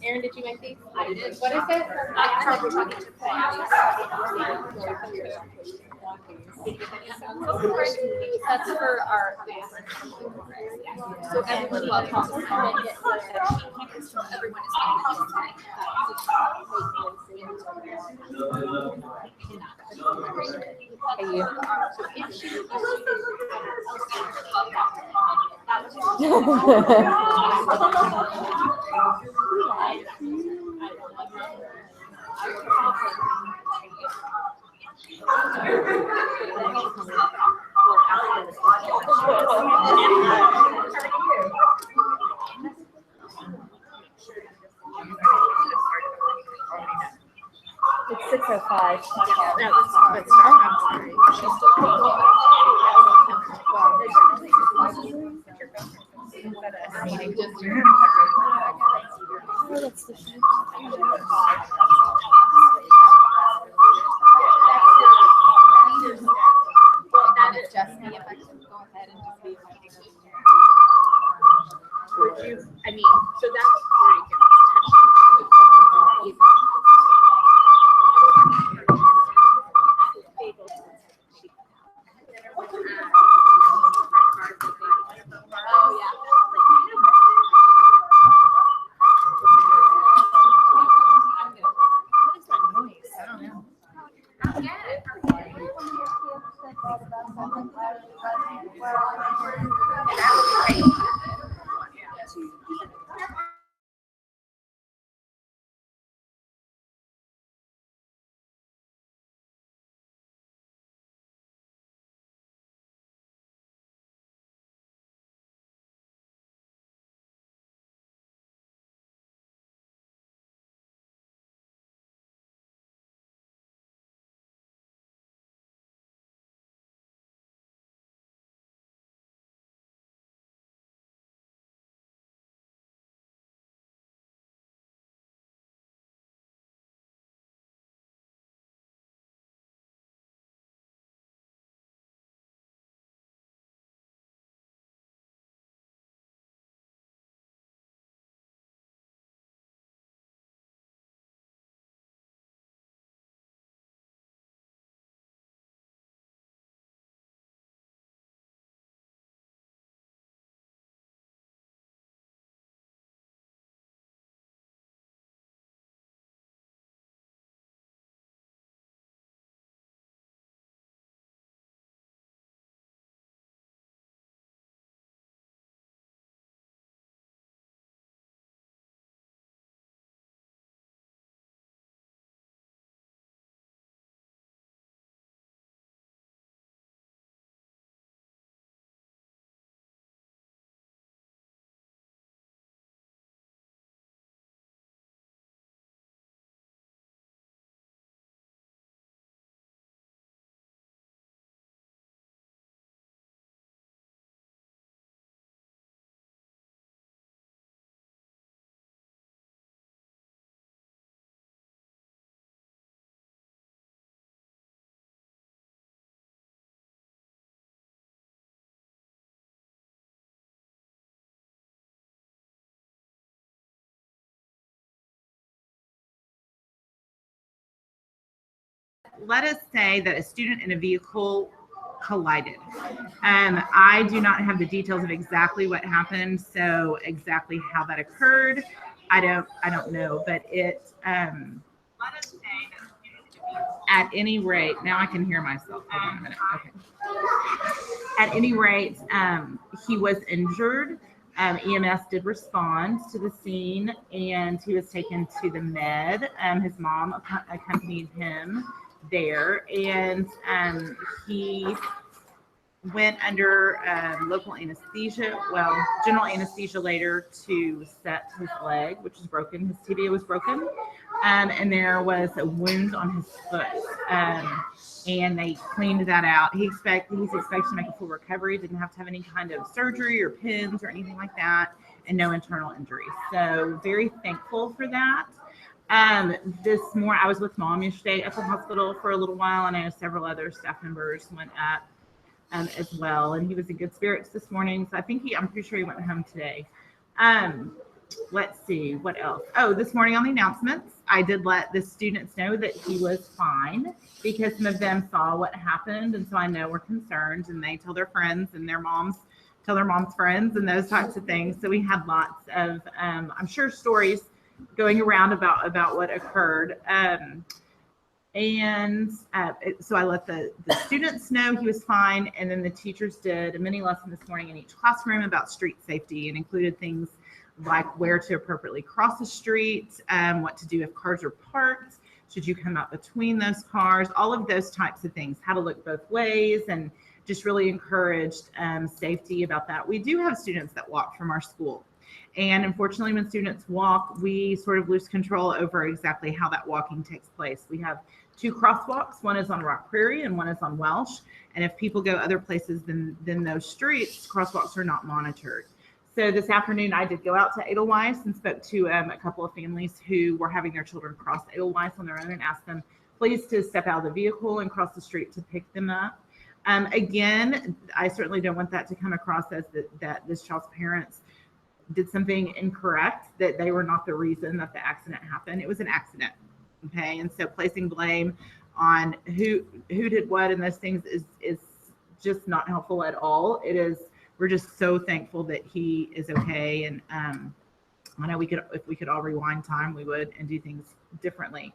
Aaron, did you make these? I did. What is it? That's for our. So everyone will talk. Everyone is Hey, you. It's 6:05. Let's start. I'm sorry. That is just me. If I can go ahead and just leave my picture. Would you? I mean, so that's where you can touch it. Oh yeah. What is that noise? I don't know. Let us say that a student in a vehicle collided. I do not have the details of exactly what happened, so exactly how that occurred, I don't know. But it let us say that at any rate, now I can hear myself. Hold on a minute. Okay. At any rate, he was injured. EMS did respond to the scene, and he was taken to the med. His mom accompanied him there, and he went under local anesthesia, general anesthesia later, to set his leg, which is broken. His tibia was broken, and there was a wound on his foot, and they cleaned that out. He's expected to make a full recovery. Didn't have to have any kind of surgery or pins or anything like that, and no internal injuries. So very thankful for that. I was with Mom yesterday at the hospital for a little while, and I know several other staff members went up as well, and he was in good spirits this morning. So I'm pretty sure he went home today. let's see, what else? Oh, this morning on the announcements, I did let the students know that he was fine because some of them saw what happened. And so I know we're concerned, and they tell their friends, and their moms tell their mom's friends, and those types of things. So we had lots of, I'm sure, stories going around about what occurred. So I let the students know he was fine. And then the teachers did a mini lesson this morning in each classroom about street safety, and included things like where to appropriately cross the street, what to do if cars are parked, should you come out between those cars, all of those types of things, how to look both ways, and just really encouraged safety about that. We do have students that walk from our school. And unfortunately, when students walk, we sort of lose control over exactly how that walking takes place. We have 2 crosswalks. One is on Rock Prairie and one is on Welsh. And if people go other places than those streets, crosswalks are not monitored. So this afternoon, I did go out to Edelweiss and spoke to a couple of families who were having their children cross Edelweiss on their own, and asked them please to step out of the vehicle and cross the street to pick them up. Again, I certainly don't want that to come across as that this child's parents did something incorrect, that they were not the reason that the accident happened. It was an accident. Okay. And so placing blame on who did what and those things is just not helpful at all. We're just so thankful that he is okay. And I know if we could all rewind time, we would, and do things differently.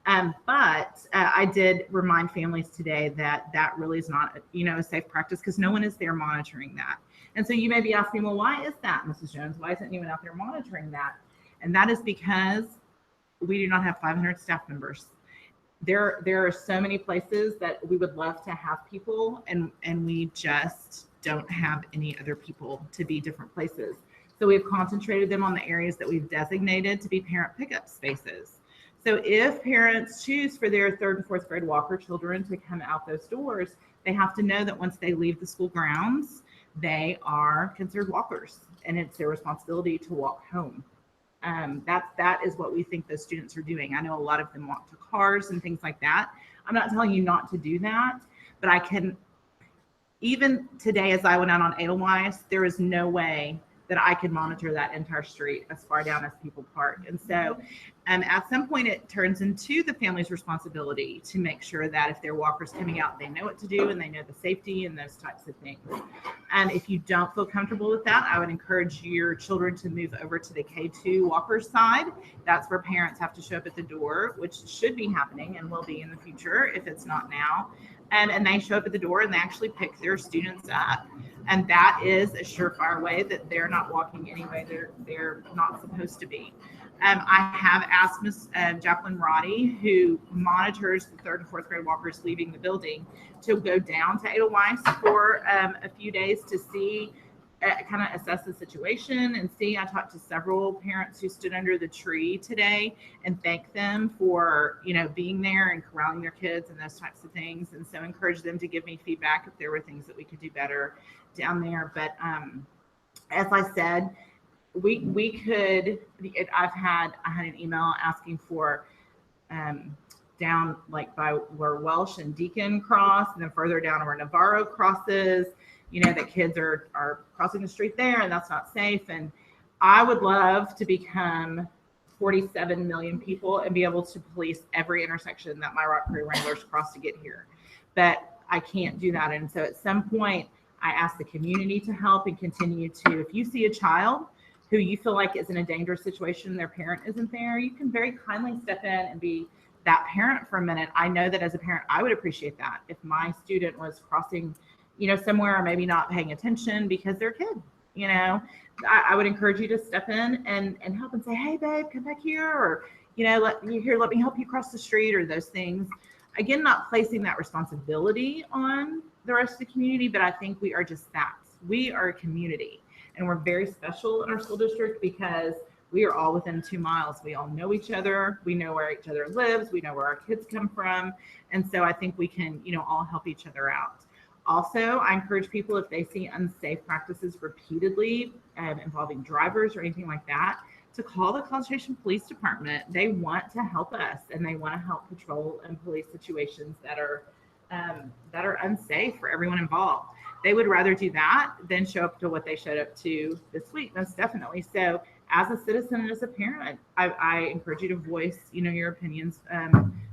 But I did remind families today that really is not, a safe practice, because no one is there monitoring that. And so you may be asking, well, why is that, Mrs. Jones? Why isn't anyone out there monitoring that? And that is because we do not have 500 staff members. There are so many places that we would love to have people, and we just don't have any other people to be different places. So we've concentrated them on the areas that we've designated to be parent pickup spaces. So if parents choose for their 3rd and 4th grade walker children to come out those doors, they have to know that once they leave the school grounds, they are considered walkers, and it's their responsibility to walk home. That is what we think those students are doing. I know a lot of them walk to cars and things like that. I'm not telling you not to do that, but I can, even today as I went out on Edelweiss, there is no way that I could monitor that entire street as far down as people park. And so at some point it turns into the family's responsibility to make sure that if their walker's coming out, they know what to do and they know the safety and those types of things. And if you don't feel comfortable with that, I would encourage your children to move over to the K2 walker side. That's where parents have to show up at the door, which should be happening and will be in the future if it's not now. And they show up at the door and they actually pick their students up. And that is a surefire way that they're not walking any way they're not supposed to be. I have asked Ms. Jacqueline Roddy, who monitors the 3rd and 4th grade walkers leaving the building, to go down to Edelweiss for a few days to see, kind of assess the situation and see. I talked to several parents who stood under the tree today and thanked them for, being there and corralling their kids and those types of things. And so encourage them to give me feedback if there were things that we could do better down there. But as I said, we could, I had an email asking for down like by where Welsh and Deacon cross, and then further down where Navarro crosses, that kids are crossing the street there, and that's not safe. And I would love to become 47 million people and be able to police every intersection that my Rock Prairie Wranglers cross to get here. But I can't do that. And so at some point, I ask the community to help and continue to, if you see a child who you feel like is in a dangerous situation, their parent isn't there, you can very kindly step in and be that parent for a minute. I know that as a parent, I would appreciate that if my student was crossing, somewhere, or maybe not paying attention because they're a kid, I would encourage you to step in and help and say, hey babe, come back here, or, let me help you cross the street, or those things. Again, not placing that responsibility on the rest of the community, but I think we are just that. We are a community, and we're very special in our school district because we are all within 2 miles. We all know each other. We know where each other lives. We know where our kids come from. And so I think we can, all help each other out. Also, I encourage people, if they see unsafe practices repeatedly involving drivers or anything like that, to call the Concentration Police Department. They want to help us, and they want to help patrol and police situations that are unsafe for everyone involved. They would rather do that than show up to what they showed up to this week, most definitely. So as a citizen and as a parent, I encourage you to voice, your opinions,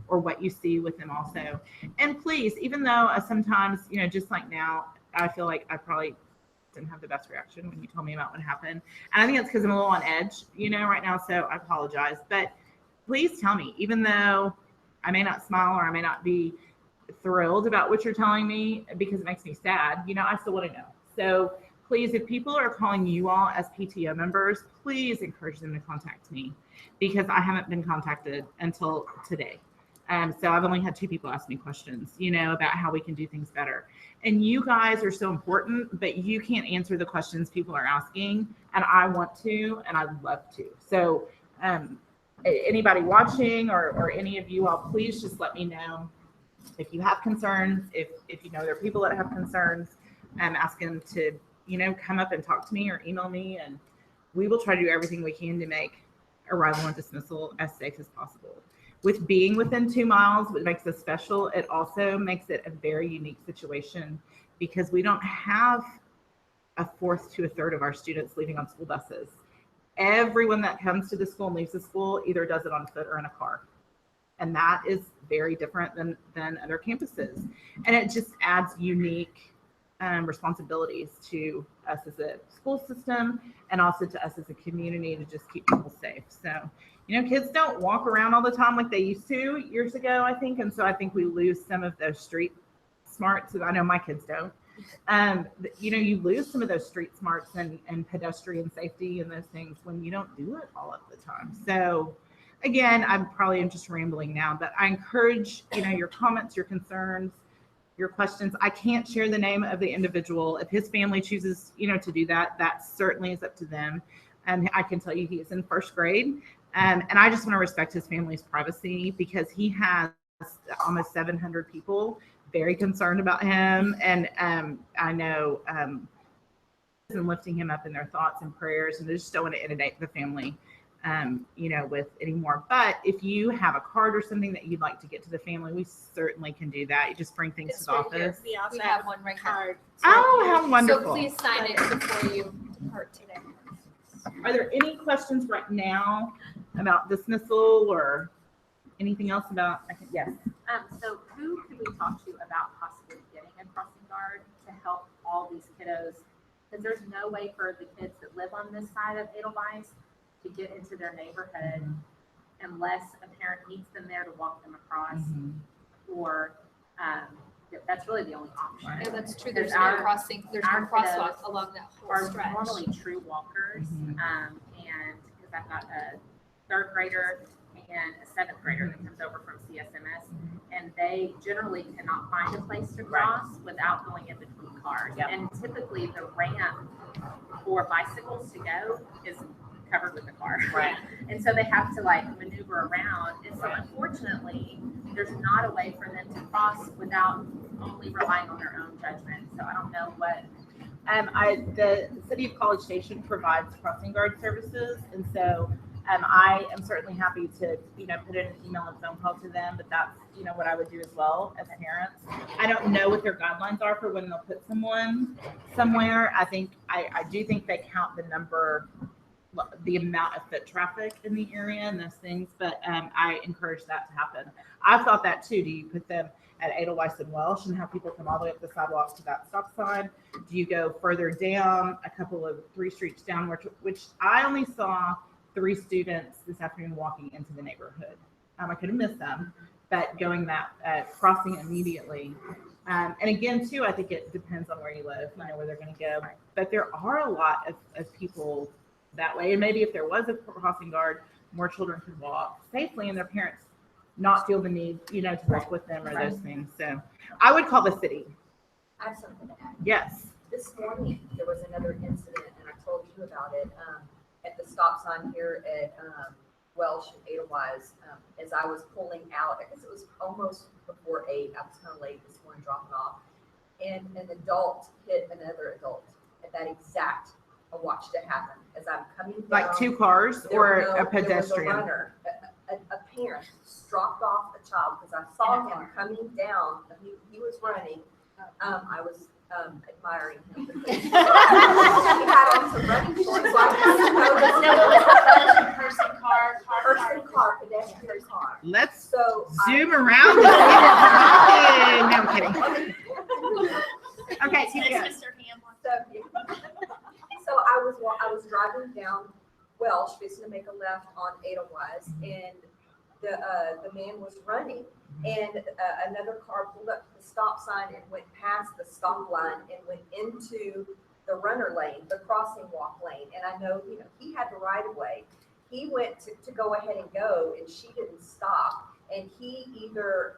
or what you see with them also. And please, even though sometimes, just like now, I feel like I probably didn't have the best reaction when you told me about what happened. And I think it's because I'm a little on edge, right now. So I apologize. But please tell me, even though I may not smile or I may not be thrilled about what you're telling me because it makes me sad, I still want to know. So please, if people are calling you all as PTO members, please encourage them to contact me because I haven't been contacted until today. So I've only had 2 people ask me questions, about how we can do things better. And you guys are so important, but you can't answer the questions people are asking. And I want to, and I'd love to. So anybody watching or any of you all, please just let me know if you have concerns, if there are people that have concerns, ask them to, come up and talk to me or email me, and we will try to do everything we can to make arrival and dismissal as safe as possible. With being within 2 miles, what makes us special, it also makes it a very unique situation because we don't have a fourth to a third of our students leaving on school buses. Everyone that comes to the school and leaves the school either does it on foot or in a car. And that is very different than other campuses. And it just adds unique responsibilities to us as a school system and also to us as a community to just keep people safe. So, kids don't walk around all the time like they used to years ago, I think. And so I think we lose some of those street smarts. I know my kids don't. You lose some of those street smarts and pedestrian safety and those things when you don't do it all of the time. So again, I'm probably just rambling now, but I encourage, your comments, your concerns, your questions. I can't share the name of the individual. If his family chooses, to do that, that certainly is up to them. And I can tell you he is in 1st grade. And I just want to respect his family's privacy because he has almost 700 people very concerned about him. And I know and lifting him up in their thoughts and prayers, and they just don't want to inundate the family with anymore. But if you have a card or something that you'd like to get to the family, we certainly can do that. You just bring things to the office. We also We have one right now. card. Oh, how So wonderful. please sign it before you depart today. Are there any questions right now about dismissal or anything else about, yes. So who could we talk to about possibly getting a crossing guard to help all these kiddos? Because there's no way for the kids that live on this side of Edelweiss to get into their neighborhood unless a parent meets them there to walk them across, or that's really the only option. Right. Yeah, that's true. There's There's no our- crossing. There's no our crosswalk kiddos along that whole Are stretch. normally true walkers, and because I've got a 3rd grader and a 7th grader that comes over from CSMS, and they generally cannot find a place to cross without going in between cars. Yep. And typically the ramp for bicycles to go is covered with the car. Right. And so they have to maneuver around. And so unfortunately, there's not a way for them to cross without only relying on their own judgment. So I don't know what. The City of College Station provides crossing guard services, and so I am certainly happy to, put in an email and phone call to them, but that's, what I would do as well as parents. I don't know what their guidelines are for when they'll put someone somewhere. I do think they count the amount of foot traffic in the area and those things, but I encourage that to happen. I've thought that too. Do you put them at Edelweiss and Welsh and have people come all the way up the sidewalk to that stop sign? Do you go further down, a couple of 3 streets down, which I only saw 3 students this afternoon walking into the neighborhood. I could have missed them, but going that crossing immediately. And again, too, I think it depends on where you live, where they're going to go. But there are a lot of people that way. And maybe if there was a crossing guard, more children could walk safely and their parents not feel the need, to walk with them or those things. So I would call the city. I have something to add. Yes. This morning, there was another incident, and I told you about it, at the stop sign here at Welsh and Edelweiss. As I was pulling out, I guess it was almost before 8. I was kind of late this morning dropping off. And an adult hit another adult at that exact, I watched it happen. As I'm coming down. Like 2 cars or a pedestrian? There was a runner. A parent dropped off a child because I saw him coming down. He was running. I was admiring him. Because he had on some running shorts, so I didn't know this. No, it was a person car. Person car, pedestrian car. Let's So zoom around. And see what's happening. No, I'm kidding. Okay, keep going. Mr. Hamlin. So I was driving down Welsh, fixing to make a left on Edelweiss, and the man was running, and another car pulled up to the stop sign and went past the stop line and went into the runner lane, the crossing walk lane. And I know, he had the right of way. He went to go ahead and go, and she didn't stop. And she either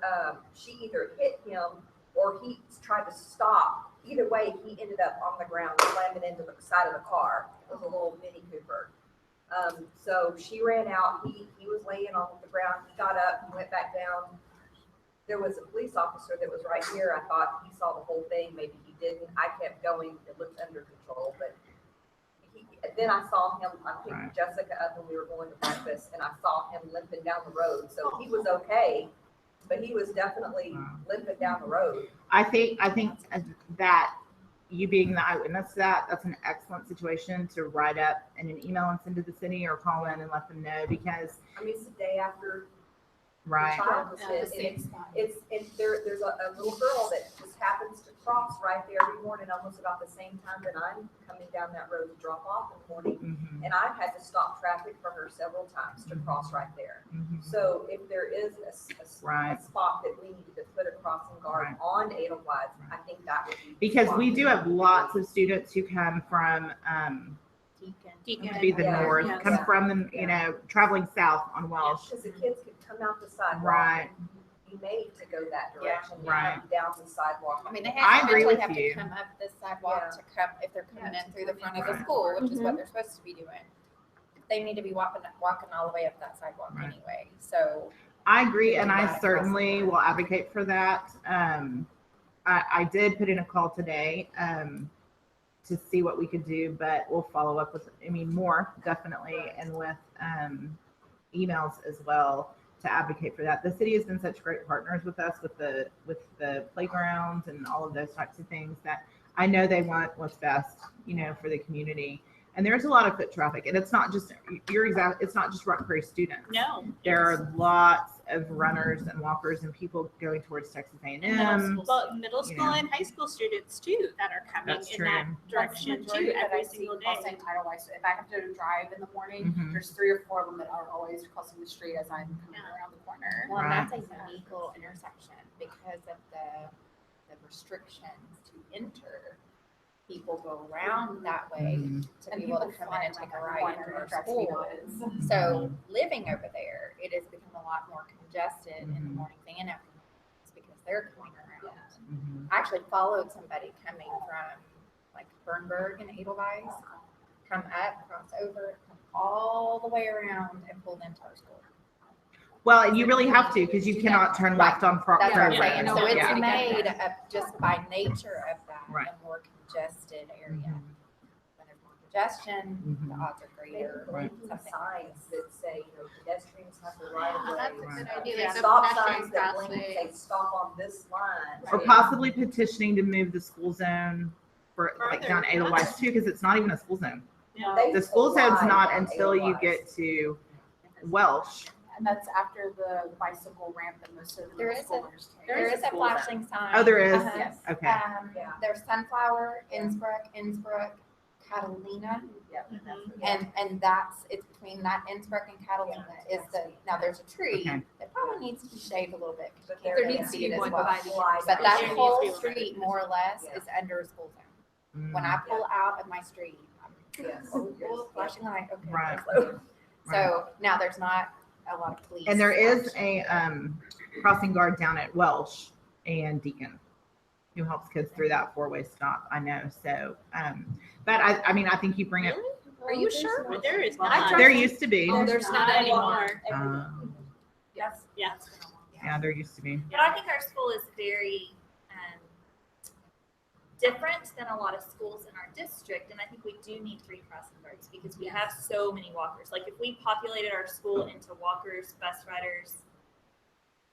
hit him or he tried to stop. Either way, he ended up on the ground, slamming into the side of the car. It was a little Mini Cooper. So she ran out. He was laying on the ground. He got up, he went back down. There was a police officer that was right here. I thought he saw the whole thing. Maybe he didn't. I kept going. It looked under control, but then I saw him. I picked Jessica up when we were going to breakfast, and I saw him limping down the road. So he was okay, but he was definitely limping down the road. I think that you being the eyewitness to that's an excellent situation to write up in an email and send to the city or call in and let them know, because I mean, it's the day after right. the child was hit, and there's a little girl that just happens to cross right there every morning, almost about the same time that I'm coming down that road to drop off in the morning. Mm-hmm. And I've had to stop traffic for her several times to cross right there. Mm-hmm. So if there is a spot that we needed to put a crossing guard on Edelweiss, I think that would be because we do have lots of students who come from Deacon. to be the north, come from the traveling south on Welsh. because the kids could come out the sidewalk. Right. Be made to go that direction. Right. And down the sidewalk. I mean, they I agree eventually with have you. to come up the sidewalk Yeah. to come, if they're coming in through the front of the Right. school, which is what they're supposed to be doing. They need to be walking all the way up that sidewalk Right. anyway, so. I agree, and I certainly will advocate for that. I did put in a call today to see what we could do, but we'll follow up with, more definitely, and with emails as well to advocate for that. The city has been such great partners with us with the playgrounds and all of those types of things that I know they want what's best, for the community. And there's a lot of foot traffic, and it's not just it's not just Rock Prairie students. No. There are lots of runners and walkers and people going towards Texas A&M. Middle school and high school students too that are coming That's in true. that direction too every single day. Crossing Tidal-wise. So if I have to drive in the morning, Mhm. there's 3 or 4 of them that are always crossing the street as I'm coming around the corner. Well, Right. that's a unique little intersection because of the restrictions to enter. People go around that way Mhm. to And be able to people come fly in and take a around the ride corner into and our drive school. speedways. So living over there, it has become a lot more congested in the Mhm. mornings and afternoons because they're coming around. Mhm. I actually followed somebody coming from like Bernberg and Edelweiss, come up, cross over, come all the way around and pulled into our school. Well, and you really have to, because you cannot turn left on Proctor. That's what I'm Yeah, saying. yeah, So it's yeah. made of just by nature of that, Right. a more congested area. Mhm. When there's more congestion, the Mhm. odds are Maybe greater. Right. blinking signs that say, pedestrians have the right of way. That's a good idea. Yeah. Like Stop the signs pedestrian that blink and crossway. say, stop on this line. Or possibly petitioning to move the school zone for like down Further. Edelweiss too, because it's not even a school zone. Yeah. They The school zone's fly not on until you Edelweiss. get to Welsh. And that's after the bicycle ramp that most of the There middle is a- schoolers take. There is a school zone. flashing sign. Oh, there is? Uh-huh. Yes. Okay. Yeah. There's Sunflower, Innsbruck, Catalina, and it's between that Innsbruck and Catalina now there's a tree Okay. that probably needs to be shaved a little bit because But you there can't really needs to see be it as one well. Flies But on that There needs it. to whole be one. street more or less Yeah. is under a school zone. Mm. When I pull out of my street, Yes. flashing light, okay. Right. there's- So now there's not a lot of police. And there is action. a crossing guard down at Welsh and Deacon who helps kids through that 4-way stop. I know. So, but I think you bring it. Are you sure? But there is Well, I not. tried There used to be. There's not anymore. Yes. Yeah. Yeah, there used to be. But I think our school is very different than a lot of schools in our district, and I think we do need 3 crossing guards because we have so many walkers. Like if we populated our school into walkers, bus riders,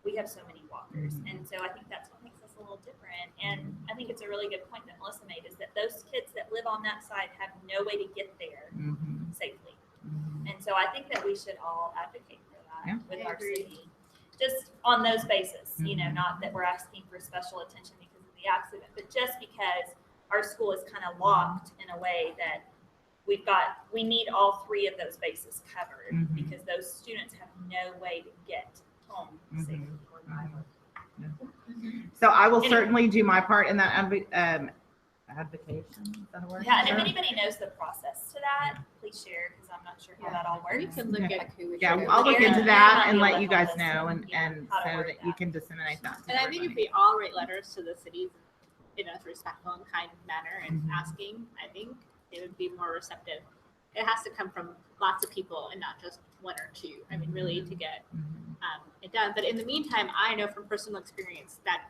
we have so many walkers, and so I think that's what makes us a a little different. And I think it's a really good point that Melissa made, is that those kids that live on that side have no way to get there safely. And so I think that we should all advocate for that with our city, just on those basis, you know, not that we're asking for special attention because of the accident, but just because our school is kind of locked in a way that we need all three of those bases covered because those students have no way to get home safely. So I will certainly do my part in that advocation. Is that a word? Yeah, and if anybody knows the process to that, please share, because I'm not sure how that all We works. can look at who would. Yeah, share. I'll look Yeah, into yeah, that might and be let able you to guys help us know and, and how to so word that you that. can disseminate that. to And I think if everybody. we all write letters to the cities in a respectful and kind manner and asking, I think they would be more receptive. It has to come from lots of people and not just one or two. I mean, really to get it done. But in the meantime, I know from personal experience that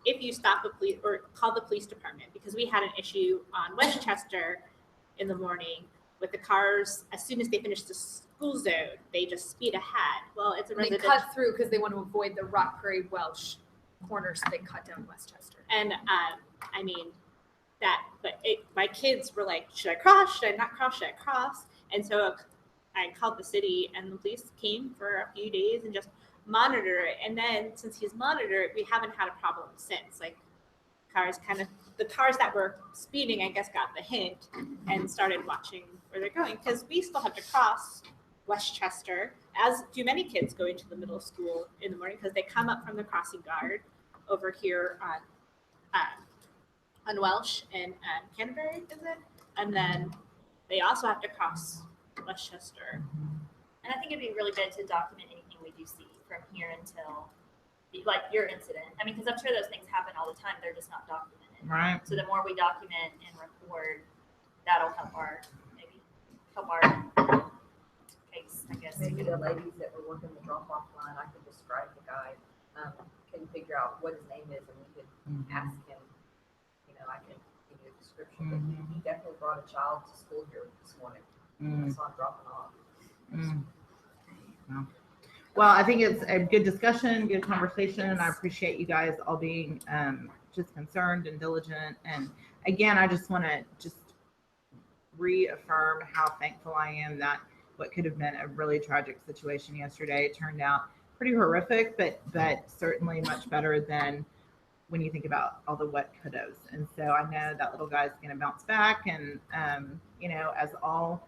if you stop a police or call the police department, because we had an issue on Westchester in the morning with the cars, as soon as they finish the school zone, they just speed ahead. Well, it's a And they Mm-hmm. cut through because they want to avoid the Rock Prairie Welsh corners. So they cut down Westchester. And I mean but my kids were like, should I cross? Should I not cross? Should I cross? And so I called the city, and the police came for a few days and just monitor it. And then since he's monitored, we haven't had a problem since. Like the cars that were speeding, I guess, got the hint and started watching where they're going, because we still have to cross Westchester, as do many kids going to the middle school in the morning, because they come up from the crossing guard over here on Welsh and Canterbury, is it? And then they also have to cross Westchester. And I think it'd be really good to document anything we do see from here until, like your incident. I mean, because I'm sure those things happen all the time. They're just not documented. Right. So the more we document and record, that'll help our case, I guess. Maybe the ladies that were working the drop-off line, I could describe the guy, can figure out what his name is, and we could ask him, you know, I can give you a description, but he definitely brought a child to school here this morning. I saw him dropping off. Well, I think it's a good discussion, good conversation, and I appreciate you guys all being just concerned and diligent. And again, I just want to just reaffirm how thankful I am that what could have been a really tragic situation yesterday turned out pretty horrific, but certainly much better than when you think about all the what could-haves. And so I know that little guy's going to bounce back, and you know, as all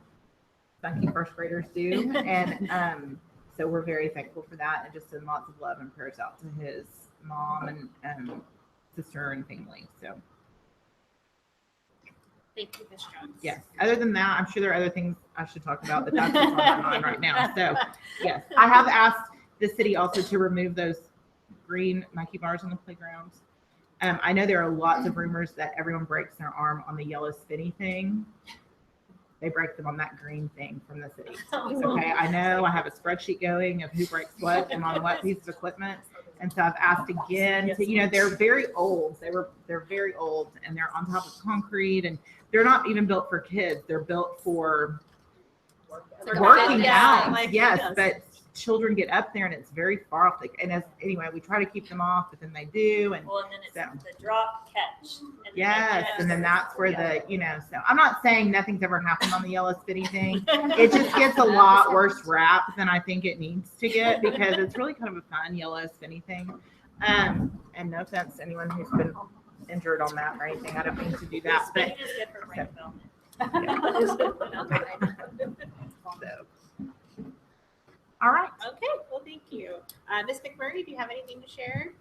funky first graders do. And so we're very thankful for that, and just send lots of love and prayers out to his mom and sister and family. So Thank you, Ms. Jones. yes, other than that, I'm sure there are other things I should talk about, but that's what's on my mind right now. So yes, I have asked the city also to remove those green Nike bars on the playgrounds. I know there are lots of rumors that everyone breaks their arm on the yellow spinny thing. They break them on that green thing from the city. Okay, I know I have a spreadsheet going of who breaks what and on what piece of equipment. And so I've asked again to, you know, they're very old. They're very old, and they're on top of concrete, and they're not even built for kids. They're built for working out. Yes, but children get up there and it's very far off. Anyway, we try to keep them off, but then they do. And Well, and then it's so, the drop catch. And then yes, they and then catch. that's where the, you know, so I'm not saying nothing's ever happened on the yellow spinny thing. It just gets a lot worse rap than I think it needs to get, because it's really kind of a fun yellow spinny thing. And no offense to anyone who's been injured on that or anything. I don't mean to do that, but Spinning is good for brain development. so. All right. Okay, well, thank you. Ms. McMurray, do you have anything to share?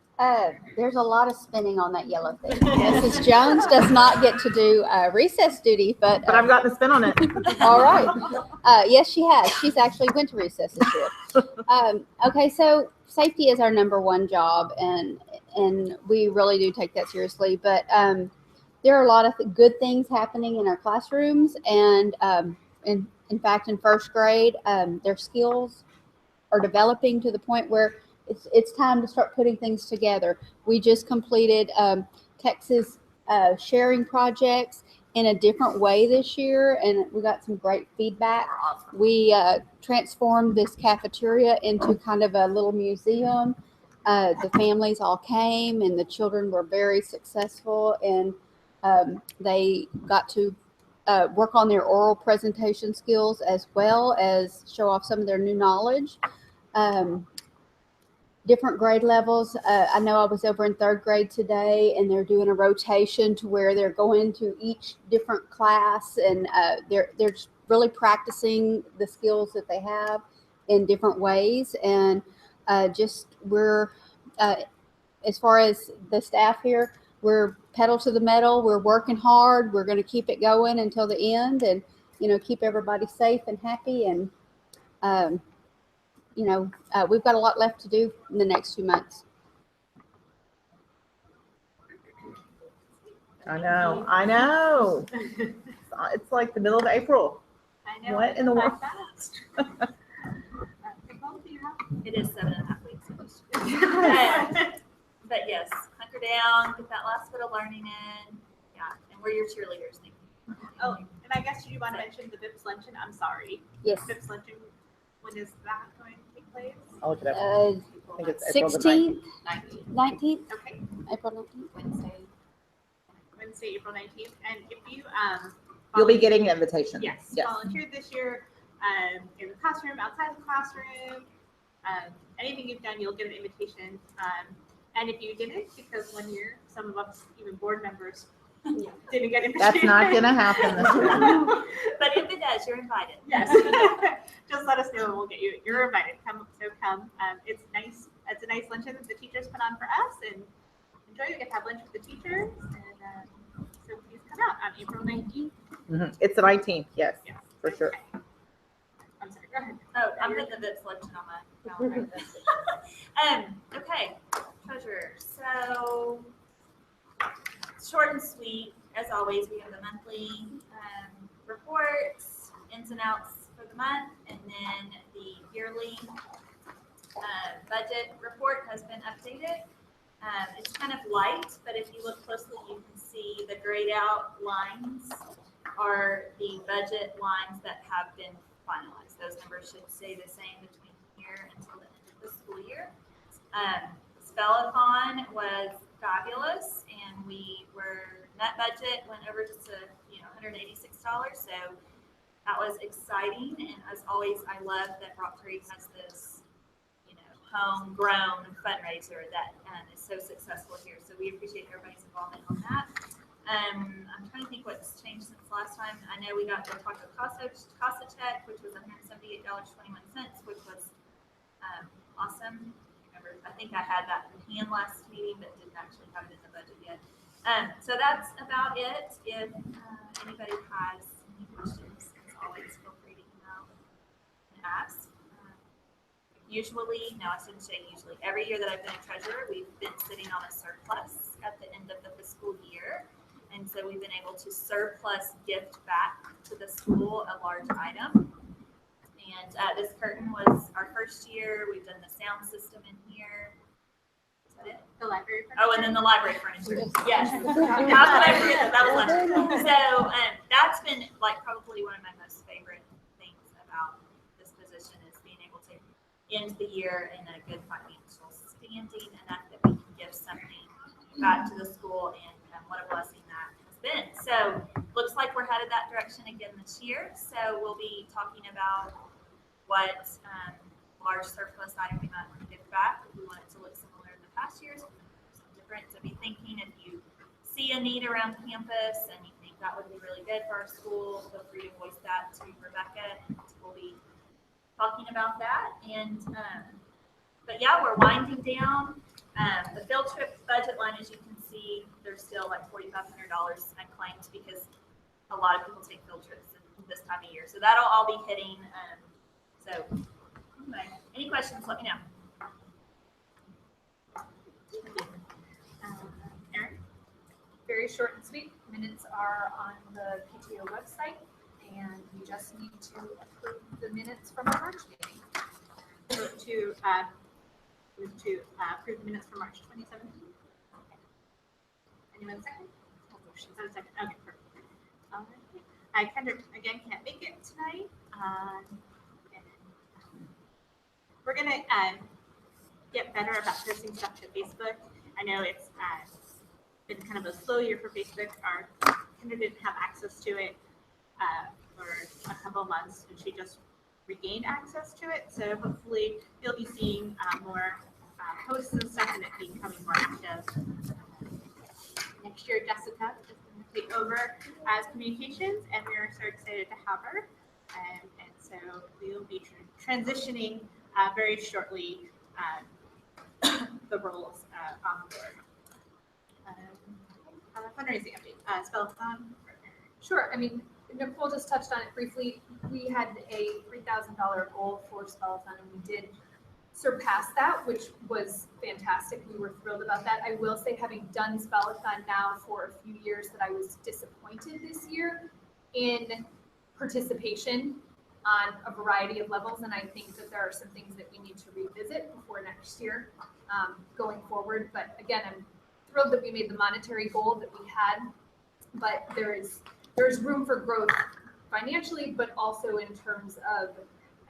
There's a lot of spinning on that yellow thing. Mrs. Jones does not get to do recess duty, but But I've got the spin on it. all right. Yes, she has. She's actually went to recess this year. Okay, so safety is our number one job, and we really do take that seriously. But there are a lot of good things happening in our classrooms, and in fact, in first grade, their skills are developing to the point where it's time to start putting things together. We just completed Texas sharing projects in a different way this year, and we got some great feedback. We transformed this cafeteria into kind of a little museum, The families all came, and the children were very successful, and they got to work on their oral presentation skills as well as show off some of their new knowledge. Different grade levels. I know I was over in third grade today, and they're doing a rotation to where they're going to each different class, and they're really practicing the skills that they have in different ways. And we're as far as the staff here, we're pedal to the metal. We're working hard. We're going to keep it going until the end, and keep everybody safe and happy. And we've got a lot left to do in the next few months. I know. It's like the middle of April. I know. What in the world? It is 7.5 weeks. But yes, hunker down, get that last bit of learning in. Yeah, and we're your cheerleaders. Thank you. Oh, and I guess you want to mention the VIPS luncheon. I'm sorry. Yes. VIPS luncheon. When is that going to take place? I'll look it up. I think it's April the 16th, 19th. 19th, Okay. April 19th. Wednesday, April 19th. And if you You'll be getting an invitation. Yes. Volunteered this year in the classroom, outside the classroom, anything you've done, you'll get an invitation. And if you didn't, because 1 year, some of us, even board members, didn't get invitations. That's not going to happen this year. But if it does, you're invited. Yes. Just let us know and we'll get you. You're invited. Come. It's nice. It's a nice luncheon that the teachers put on for us, and enjoy. You get to have lunch with the teachers, and so please come out on April 19th. Mm-hmm. It's the 19th. Yes, Yes. for sure. I'm sorry. Go ahead. Oh, I'm putting the VIPS luncheon on my calendar. Okay, treasurer. So short and sweet, as always. We have the monthly reports, ins and outs for the month, and then the yearly budget report has been updated. It's kind of light, but if you look closely, you can see the grayed out lines are the budget lines that have been finalized. Those numbers should stay the same between here until the end of the school year. Spellathon was fabulous, and we were net budget went over just to $186. So that was exciting, and as always, I love that Rock Creek has this homegrown fundraiser that is so successful here. So we appreciate everybody's involvement on that. I'm trying to think what's changed since last time. I know we got the Taco Casa check, which was $178.21, which was awesome. I think I had that in hand last meeting, but didn't actually have it in the budget yet. So that's about it. If anybody has any questions, as always, feel free to email and ask. Usually, no, I shouldn't say usually. Every year that I've been a treasurer, we've been sitting on a surplus at the end of the fiscal year. And so we've been able to surplus gift back to the school a large item. And this curtain was our first year. We've done the sound system in here. Is that it? The library furniture. Oh, and then the library furniture. Yes. How could I forget that? That was wonderful. So that's been like probably one of my most favorite things about this position is being able to end the year in a good financial standing, and that we can give something back to the school, and what a blessing that has been. So looks like we're headed that direction again this year. So we'll be talking about what large surplus item we might want to give back. If we want it to look similar in the past years, something different. So be thinking if you see a need around campus and you think that would be really good for our school, feel free to voice that to Rebecca, and we'll be talking about that. And but yeah, we're winding down. The field trip budget line, as you can see, there's still like $4,500 unclaimed because a lot of people take field trips this time of year. So that'll all be hitting. So anyway, any questions, let me know. Erin? Very short and sweet. Minutes are on the PTO website, and we just need to approve the minutes from our March meeting. So to approve the minutes for March 2017. Anyone second? Second. Okay, perfect. All right. I can't make it tonight. We're gonna get better about posting stuff to Facebook. I know it's been kind of a slow year for Facebook. Our Kendra didn't have access to it for a couple months, and she just regained access to it. So hopefully you'll be seeing more posts and stuff, and it becoming more active. Next year, Jessica is going to take over as communications, and we are so excited to have her. And so we will be transitioning very shortly the roles on board. Fundraising update. Spellathon. Sure. I mean, Nicole just touched on it briefly. We had a $3,000 goal for Spellathon, and we did surpass that, which was fantastic. We were thrilled about that. I will say, having done Spellathon now for a few years, that I was disappointed this year in participation on a variety of levels, and I think that there are some things that we need to revisit before next year going forward. But again, I'm thrilled that we made the monetary goal that we had, but there's room for growth financially, but also in terms of,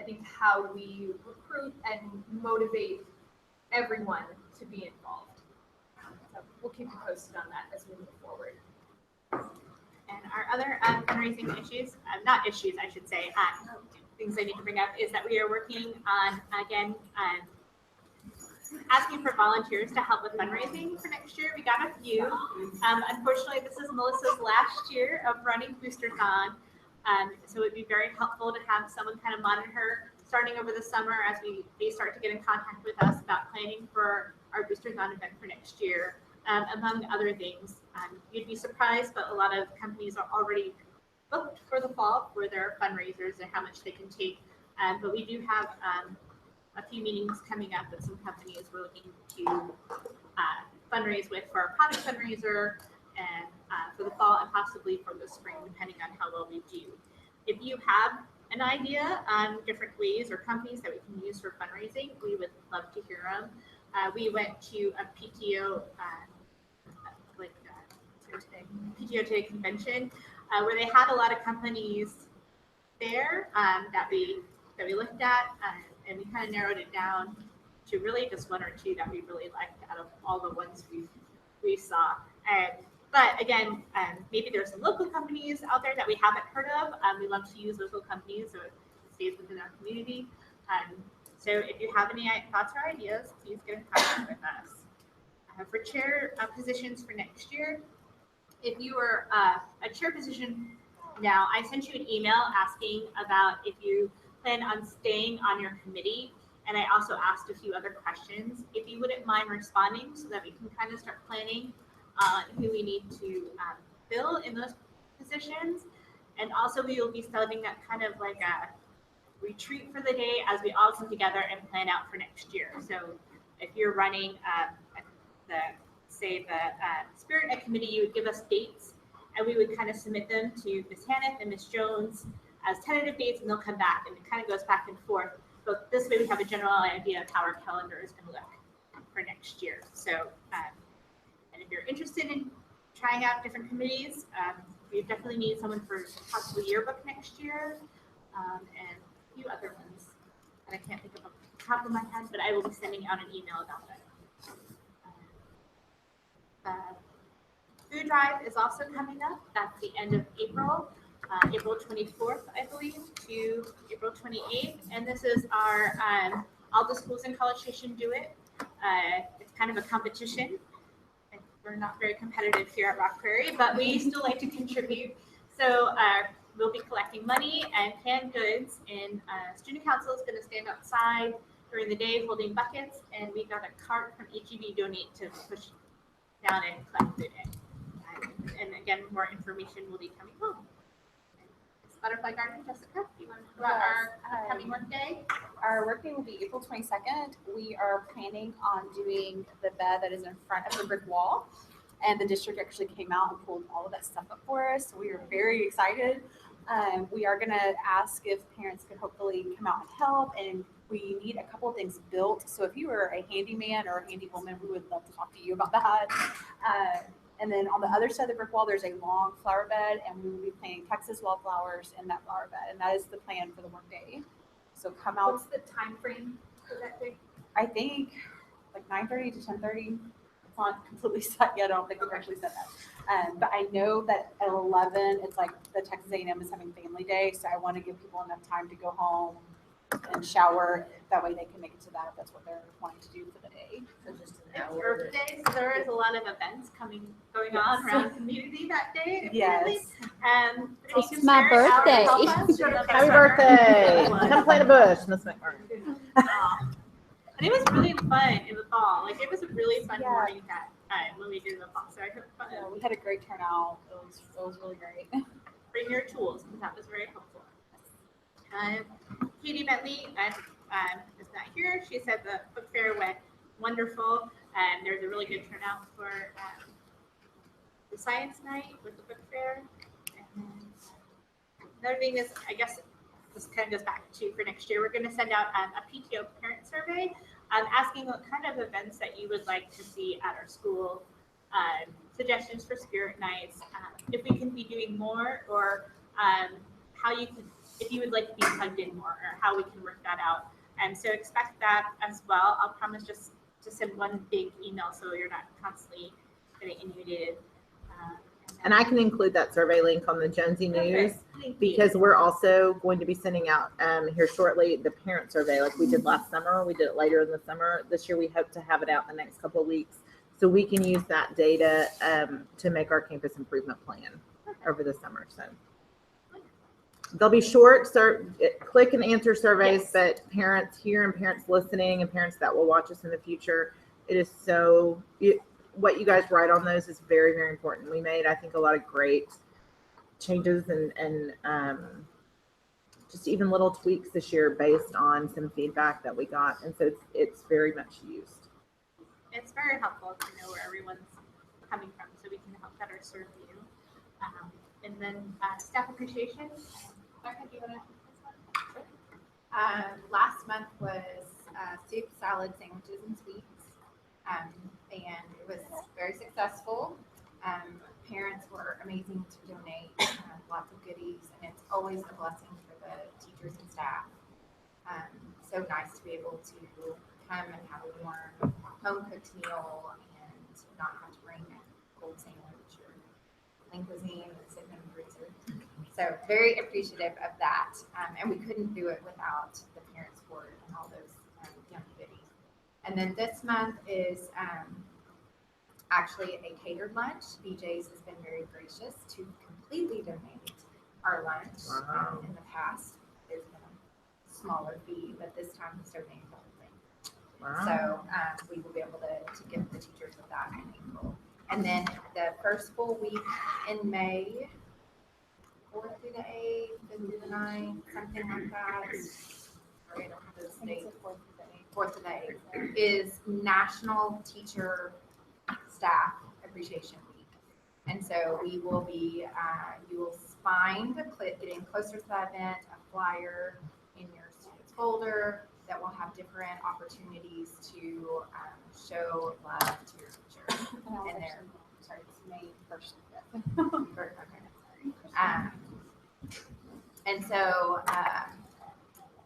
I think, how we recruit and motivate everyone to be involved. So we'll keep you posted on that as we move forward. And our other fundraising issues, not issues, I should say, things I need to bring up is that we are working on, again, asking for volunteers to help with fundraising for next year. We got a few. Unfortunately, this is Melissa's last year of running BoosterCon. So it would be very helpful to have someone kind of monitor starting over the summer as they start to get in contact with us about planning for our BoosterCon event for next year, among other things. You'd be surprised, but a lot of companies are already booked for the fall for their fundraisers and how much they can take. But we do have a few meetings coming up with some companies we're looking to fundraise with for our product fundraiser and for the fall and possibly for the spring, depending on how well we do. If you have an idea on different ways or companies that we can use for fundraising, we would love to hear them. We went to a PTO PTO Today convention where they had a lot of companies there that we looked at, and we kind of narrowed it down to really just one or two that we really liked out of all the ones we saw. But again, maybe there's some local companies out there that we haven't heard of. We love to use local companies so it stays within our community. So if you have any thoughts or ideas, please get in contact with us. For chair positions for next year, if you are a chair position now, I sent you an email asking about if you plan on staying on your committee, and I also asked a few other questions. If you wouldn't mind responding so that we can kind of start planning on who we need to fill in those positions. And also we will be starting that kind of like a retreat for the day as we all come together and plan out for next year. So if you're running the Spirit Night Committee, you would give us dates and we would kind of submit them to Ms. Hanneth and Ms. Jones as tentative dates, and they'll come back, and it kind of goes back and forth. But this way we have a general idea of how our calendar is going to look for next year. So, and if you're interested in trying out different committees, we definitely need someone for possibly yearbook next year, and a few other ones that I can't think of off the top of my head, but I will be sending out an email about that. Food drive is also coming up. That's the end of April. April 24th, I believe, to April 28th. And this is our, all the schools in College Station do it. It's kind of a competition. We're not very competitive here at Rock Prairie, but we still like to contribute. So we'll be collecting money and canned goods, and student council is going to stand outside during the day holding buckets, and we got a cart from HEB Donate to push down and collect food in. And again, more information will be coming home. Butterfly Garden, Jessica, do you want to talk about our upcoming work day? Our work day will be April 22nd. We are planning on doing the bed that is in front of the brick wall. And the district actually came out and pulled all of that stuff up for us. So we are very excited. We are going to ask if parents could hopefully come out and help. And we need a couple of things built. So if you are a handyman or a handy woman, we would love to talk to you about that. And then on the other side of the brick wall, there's a long flower bed, and we will be planting Texas wildflowers in that flower bed. And that is the plan for the work day. So come out. What's the time frame for that day? I think 9:30 to 10:30. It's not completely set yet. I don't think we've actually said that. But I know that at 11, it's like the Texas A&M is having family day, so I want to give people enough time to go home and shower. That way they can make it to that if that's what they're wanting to do for the day. So just an It's hour. Earth Day, so there is a lot of events going on around the community that day. Yes. It's my birthday. Happy birthday. Come plant a bush, Miss McMurray. And it was really fun in the fall. Like, it was a really fun morning that when we did the fall. So I hope fun. Yeah, we had a great turnout. It was really great. Bring your tools, because that was very helpful. Katie Bentley is not here. She said the book fair went wonderful, and there's a really good turnout for the science night with the book fair. And then another thing is, I guess this kind of goes back to for next year, we're going to send out a PTO parent survey asking what kind of events that you would like to see at our school, suggestions for spirit nights, if we can be doing more, or how you could, if you would like to be plugged in more, or how we can work that out. And so expect that as well. I'll promise just to send one big email so you're not constantly getting inundated. And I can include that survey link on the Jonesy News, Thank because you. we're also going to be sending out here shortly the parent survey like we did last summer. We did it later in the summer. This year we hope to have it out in the next couple of weeks, so we can use that data to make our campus improvement plan over the summer. So they'll be short, click and answer surveys, Yes. but parents here and parents listening and parents that will watch us in the future, it is what you guys write on those is very, very important. We made, I think, a lot of great changes and just even little tweaks this year based on some feedback that we got. And so it's very much used. It's very helpful to know where everyone's coming from, so we can help better serve you. And then staff appreciation. Becca, do you want to? Last month was soup, salad, sandwiches, and sweets. And it was very successful. Parents were amazing to donate lots of goodies, and it's always a blessing for the teachers and staff. So nice to be able to come and have a warm, home-cooked meal and not have to bring a cold sandwich or lean cuisine that's sitting in the freezer. So very appreciative of that. And we couldn't do it without the parent support and all those young goodies. And then this month is actually a catered lunch. BJ's has been very gracious to completely donate our lunch. Wow. In the past, there's been a smaller fee, but this time he's donating the whole thing. Wow. So we will be able to give the teachers with that in April. And then the first full week in May, 4th through the 8th, 5th through the 9th, something like that. Sorry, I don't have those dates. 4th to the 8th is National Teacher Staff Appreciation Week. And so we will be, you will find, getting closer to that event, a flyer in your student's folder that will have different opportunities to show love to your teacher. And they're, sorry, it's May 1st. And so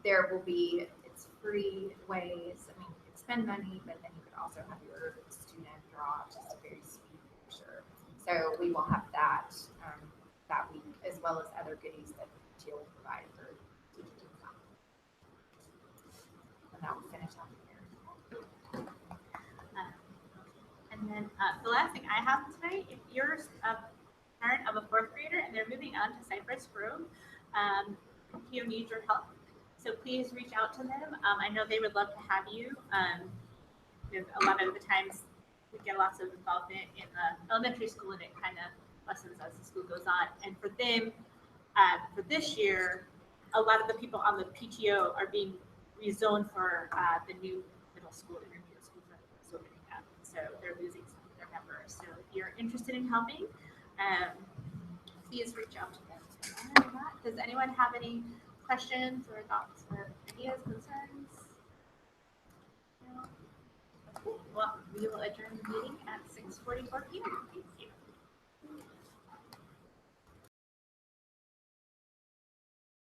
there will be, it's free ways. I mean, you could spend money, but then you could also have your student draw just a very sweet picture. So we will have that that week, as well as other goodies that the PTO will provide for teachers and staff. And that will finish up here. And then the last thing I have tonight, if you're a parent of a 4th grader and they're moving on to Cypress Grove, PTO needs your help. So please reach out to them. I know they would love to have you. A lot of the times we get lots of involvement in the elementary school, and it kind of lessens as the school goes on. And for them, for this year, a lot of the people on the PTO are being rezoned for the new middle school, intermediate school that's opening up. So they're losing some of their members. So if you're interested in helping, please reach out to them. Does anyone have any questions or thoughts or ideas, concerns? No? Well, we will adjourn the meeting at 6:44 p.m.